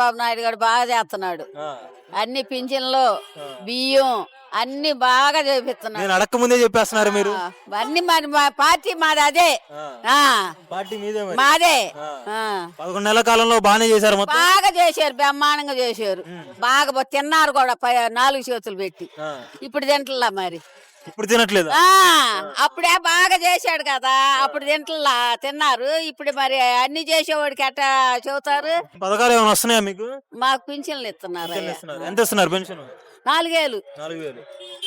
చంద్రబాబు నాయుడు గారు బాగా చేస్తున్నాడు. అన్ని పింఛన్లు, బియ్యం అన్ని బాగా చేపిస్తున్నాడు. నేను అడక్క ముందే చెప్పేస్తున్నారు మీరు. అన్ని మరి మా పార్టీ మాది అదే. ఆ పార్టీ మీదే మరి. మాదే. 11 నెలల కాలంలో బాగానే చేశారు మొత్తం. బాగా చేశారు, బ్రహ్మాండంగా చేశారు. బాగా తిన్నారు కూడా 4 చేతులు పెట్టి. ఇప్పుడు తింటలా మరి. ఇప్పుడు తినట్లేదు. అప్పుడే బాగా చేశాడు కదా, అప్పుడు తింటలా తిన్నారు. ఇప్పుడు మరి అన్ని చేసేవాడికి ఎట్టా చెబుతారు. పథకాలు ఏమైనా వస్తున్నాయా మీకు? మాకు పింఛన్లు ఇస్తున్నారు. ఎంత ఇస్తున్నారు పెన్షన్? 4000. 4000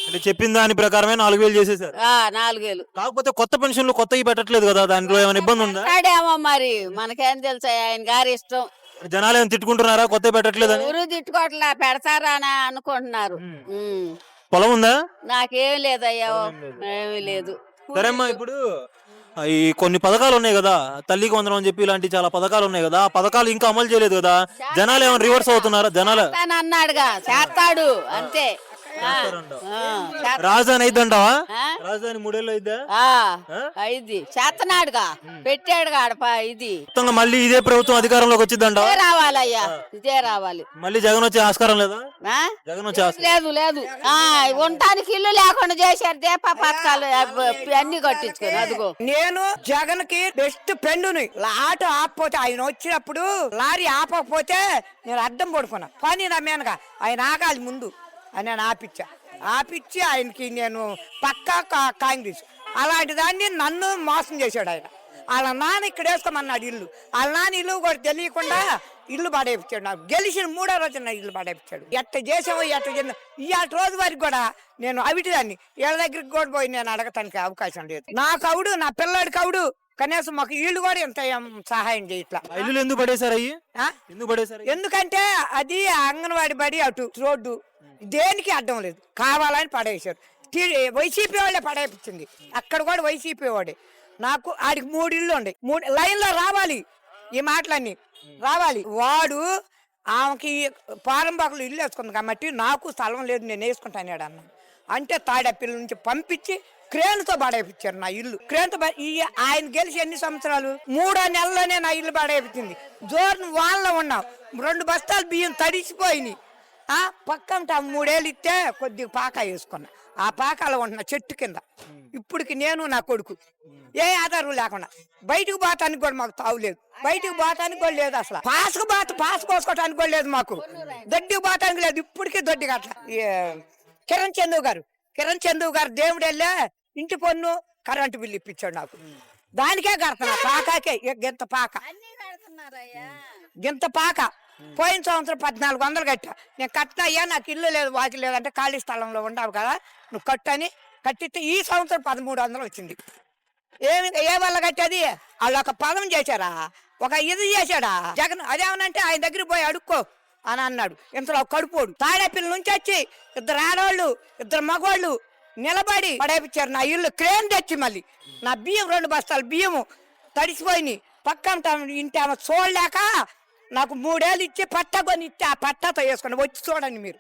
అంటే చెప్పిన దాని ప్రకారమే 4000 చేసేసారు. 4000. కాకపోతే కొత్త పెన్షన్లు కొత్తవి పెట్టట్లేదు కదా, దాంట్లో ఏమైనా ఇబ్బంది ఉందా? ఏమో మరి మనకేం తెలుసా, ఆయన గారి ఇష్టం. జనాలు ఏమైనా తిట్టుకుంటున్నారా కొత్త పెట్టట్లేదు? ఊరు తిట్టుకోవట్లా, పెడతారా అని అనుకుంటున్నారు. పొలం ఉందా? నాకేం లేదయ్యా, ఏమీ లేదు. సరేమ్మా, ఇప్పుడు ఈ కొన్ని పథకాలు ఉన్నాయి కదా, తల్లికి వందనం అని చెప్పి ఇలాంటి చాలా పథకాలు ఉన్నాయి కదా, ఆ పథకాలు ఇంకా అమలు చేయలేదు కదా, జనాలు ఏమైనా రివర్స్ అవుతున్నారా? జనాలు అన్నాడుగా చేస్తాడు అంతే. రాజధాని అయిద్దంటావా? రాజధాని 3 ఏళ్ళు అయిద్దా? అయింది, చేస్తున్నాడుగా, పెట్టాడుగా ఇది. మొత్తంగా మళ్ళీ ఇదే ప్రభుత్వం అధికారంలోకి వచ్చిందంటావా? రావాలయ్యా, ఇదే రావాలి. మళ్ళీ జగన్ వచ్చే ఆస్కారం లేదా? జగన్ వచ్చే లేదు లేదు. ఉండటానికి ఇల్లు లేకుండా చేశారు. దీప పథకాలు అన్ని కట్టించుకొని అదిగో. నేను జగన్ కి బెస్ట్ ఫ్రెండ్ని. ఆటో ఆపపోతే ఆయన వచ్చినప్పుడు లారీ ఆపకపోతే నేను అడ్డం పడుకున్నా. పని నమ్మేనగా ఆయన ఆగాలి ముందు అని నేను ఆపిచ్చి ఆయనకి నేను పక్కా కాంగ్రెస్. అలాంటి దాన్ని నన్ను మోసం చేశాడు ఆయన. వాళ్ళ నాన్న ఇక్కడ వేసుకోమన్నాడు ఇల్లు. వాళ్ళ నాన్న ఇల్లు కూడా తెలియకుండా ఇల్లు పడేపించాడు. నాకు గెలిచిన 3వ రోజు నా ఇల్లు పడేపించాడు. ఎట్ట చేసావో ఎట్ట చేసావు ఇవాళ రోజు వరకు కూడా నేను అవిటిదాన్ని వీళ్ళ దగ్గరికి కూడా పోయి నేను అడగటానికి అవకాశం లేదు. నాకు అవుడు, నా పిల్లాడికి అవుడు, కనీసం మాకు ఇల్లు కూడా ఎంత సహాయం చేయట్లా. ఇల్లు ఎందుకు పడేశారు? ఎందుకు పడేశారు? ఎందుకంటే అది అంగన్వాడి బడి అటు రోడ్డు దేనికి అడ్డం లేదు, కావాలని పడేశారు. వైసీపీ వాళ్ళే పడేపించింది. అక్కడ కూడా వైసీపీ వాడే. నాకు ఆడికి 3 ఇళ్ళు ఉండే, 3 లైన్లో రావాలి. ఈ మాటలన్నీ రావాలి. వాడు ఆమెకి పారంబాకులు ఇల్లు వేసుకుంది కాబట్టి నాకు స్థలం లేదు, నేను వేసుకుంటాను అన్న. అంటే తాడేపల్లి నుంచి పంపించి క్రేన్తో పడేపించారు నా ఇల్లు. క్రేన్తో ఆయన గెలిచి ఎన్ని సంవత్సరాలు? 3 నెలల్లోనే నా ఇల్లు పడేపించింది. జోరు వాళ్ళలో ఉన్నావు. 2 బస్తాలు బియ్యం తడిసిపోయినాయి. పక్కంట 3 ఏళ్ళు ఇస్తే కొద్దిగా పాక వేసుకున్నా. ఆ పాకాలో ఉంటున్నా చెట్టు కింద. ఇప్పటికి నేను నా కొడుకు ఏ ఆధారం లేకుండా బయటకు పోతానికి కూడా మాకు తావులేదు. బయటకు పోతానికి కూడా లేదు, అసలు పాస్ కోసుకోవటానికి కూడా లేదు మాకు. దొడ్డికి పోతానికి లేదు. ఇప్పటికీ దొడ్డికి అట్లా. కిరణ్ చందు గారు దేవుడు వెళ్ళే ఇంటి పన్ను కరెంటు బిల్లు ఇప్పించాడు నాకు. దానికే కడుతున్నా, పాకాకే. గింత పాక పోయిన సంవత్సరం 1400 కట్టా. నేను కట్టినయ్యా, నాకు ఇల్లు లేదు, వాకి లేదంటే ఖాళీ స్థలంలో ఉండవు కదా, నువ్వు కట్టని కట్టిస్తే ఈ సంవత్సరం 1300 వచ్చింది. ఏ వల్ల కట్టేది? వాళ్ళు ఒక పదం చేశారా, ఒక ఇది చేశాడా జగన్? అదేమనంటే ఆయన దగ్గరికి పోయి అడుక్కో అని అన్నాడు. ఇంతలో కడుపోడు. తాడేపల్లి నుంచి వచ్చి 2 ఆడవాళ్ళు 2 మగవాళ్ళు నిలబడి పడేపించారు నా ఇల్లు. క్రేన్ తెచ్చి మళ్ళీ నా బియ్యం 2 బస్తాలు బియ్యము తడిసిపోయినాయి. పక్కంట ఇంటి ఆమె చూడలేక నాకు 3 ఏళ్ళు ఇచ్చి పట్ట కొని ఇచ్చి ఆ పట్టాతో వేసుకుని వచ్చి చూడండి మీరు.